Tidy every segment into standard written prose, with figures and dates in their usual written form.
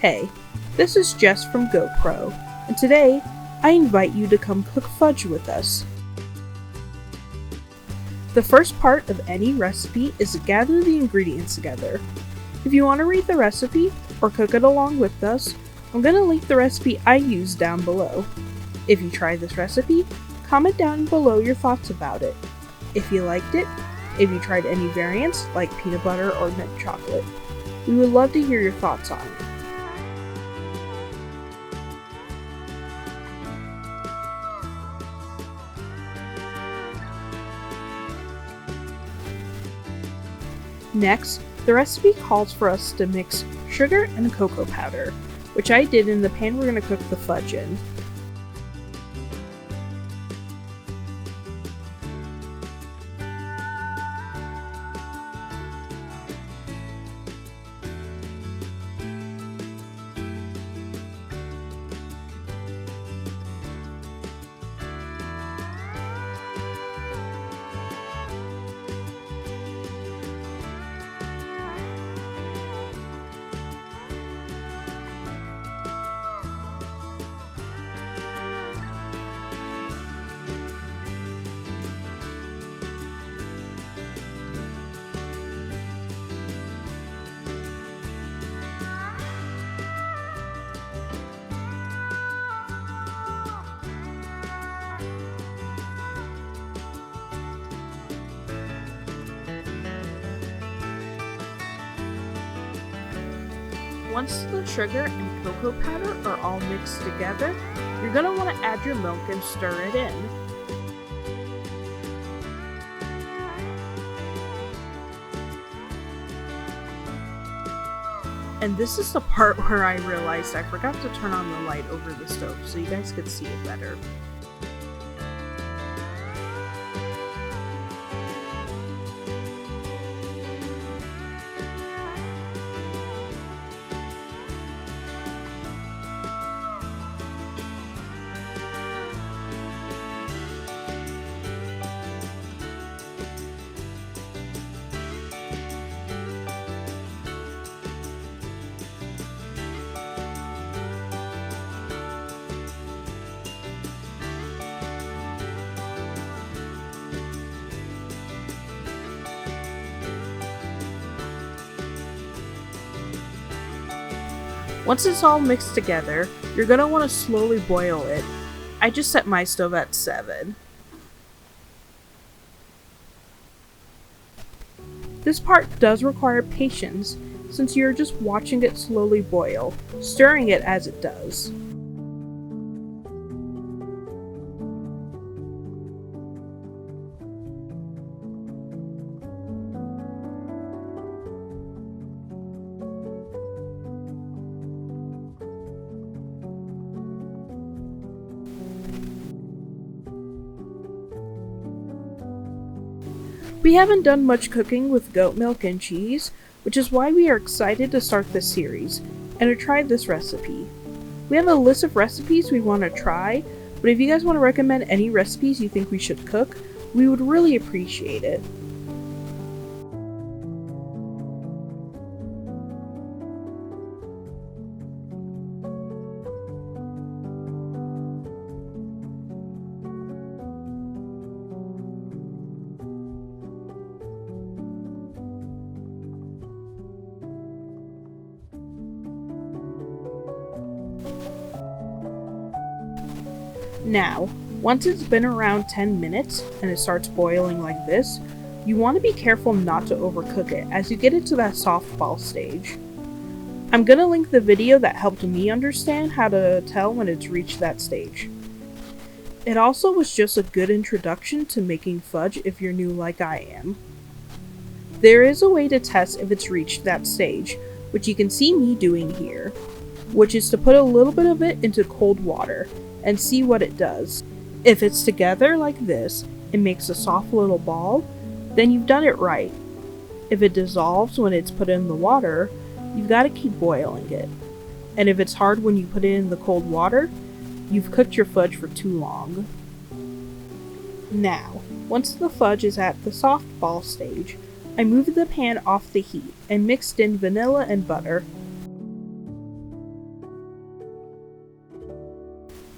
Hey, this is Jess from GoPro, and today I invite you to come cook fudge with us. The first part of any recipe is to gather the ingredients together. If you want to read the recipe or cook it along with us, I'm going to link the recipe I used down below. If you try this recipe, comment down below your thoughts about it. If you liked it, if you tried any variants like peanut butter or mint chocolate, we would love to hear your thoughts on it. Next, the recipe calls for us to mix sugar and cocoa powder, which I did in the pan we're going to cook the fudge in. Once the sugar and cocoa powder are all mixed together, you're going to want to add your milk and stir it in. And this is the part where I realized I forgot to turn on the light over the stove so you guys could see it better. Once it's all mixed together, you're going to want to slowly boil it. I just set my stove at 7. This part does require patience since you're just watching it slowly boil, stirring it as it does. We haven't done much cooking with goat milk and cheese, which is why we are excited to start this series, and to try this recipe. We have a list of recipes we want to try, but if you guys want to recommend any recipes you think we should cook, we would really appreciate it. Now, once it's been around 10 minutes and it starts boiling like this, you want to be careful not to overcook it as you get it to that soft ball stage. I'm going to link the video that helped me understand how to tell when it's reached that stage. It also was just a good introduction to making fudge if you're new like I am. There is a way to test if it's reached that stage, which you can see me doing here, which is to put a little bit of it into cold water and see what it does. If it's together like this and makes a soft little ball, then you've done it right. If it dissolves when it's put in the water, you've got to keep boiling it. And if it's hard when you put it in the cold water, you've cooked your fudge for too long. Now, once the fudge is at the soft ball stage, I moved the pan off the heat and mixed in vanilla and butter.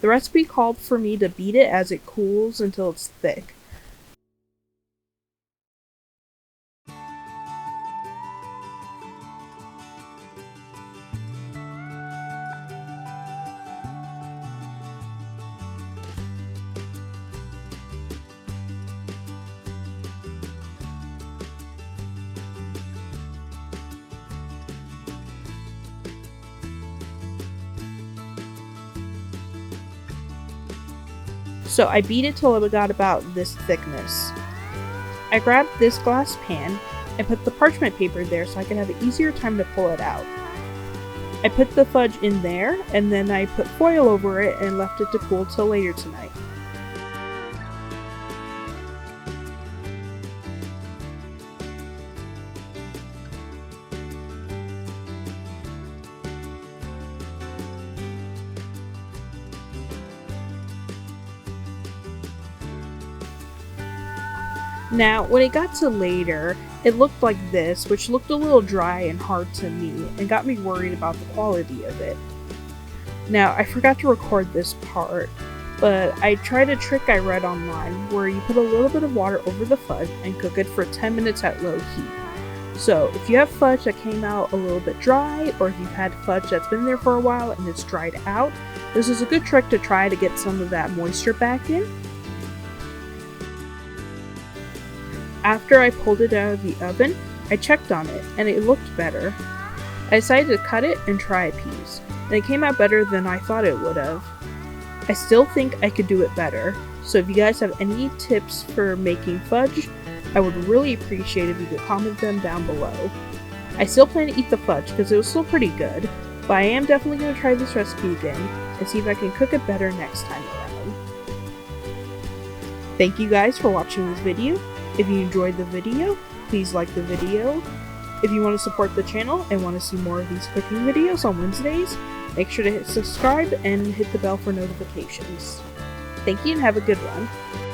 The recipe called for me to beat it as it cools until it's thick. So I beat it till it got about this thickness. I grabbed this glass pan and put the parchment paper there so I could have an easier time to pull it out. I put the fudge in there and then I put foil over it and left it to cool till later tonight. Now, when it got to later, it looked like this, which looked a little dry and hard to me, and got me worried about the quality of it. Now, I forgot to record this part, but I tried a trick I read online where you put a little bit of water over the fudge and cook it for 10 minutes at low heat. So, if you have fudge that came out a little bit dry, or if you've had fudge that's been there for a while and it's dried out, this is a good trick to try to get some of that moisture back in. After I pulled it out of the oven, I checked on it, and it looked better. I decided to cut it and try a piece, and it came out better than I thought it would have. I still think I could do it better, so if you guys have any tips for making fudge, I would really appreciate if you could comment them down below. I still plan to eat the fudge because it was still pretty good, but I am definitely going to try this recipe again and see if I can cook it better next time around. Thank you guys for watching this video. If you enjoyed the video, please like the video. If you want to support the channel and want to see more of these cooking videos on Wednesdays, make sure to hit subscribe and hit the bell for notifications. Thank you and have a good one.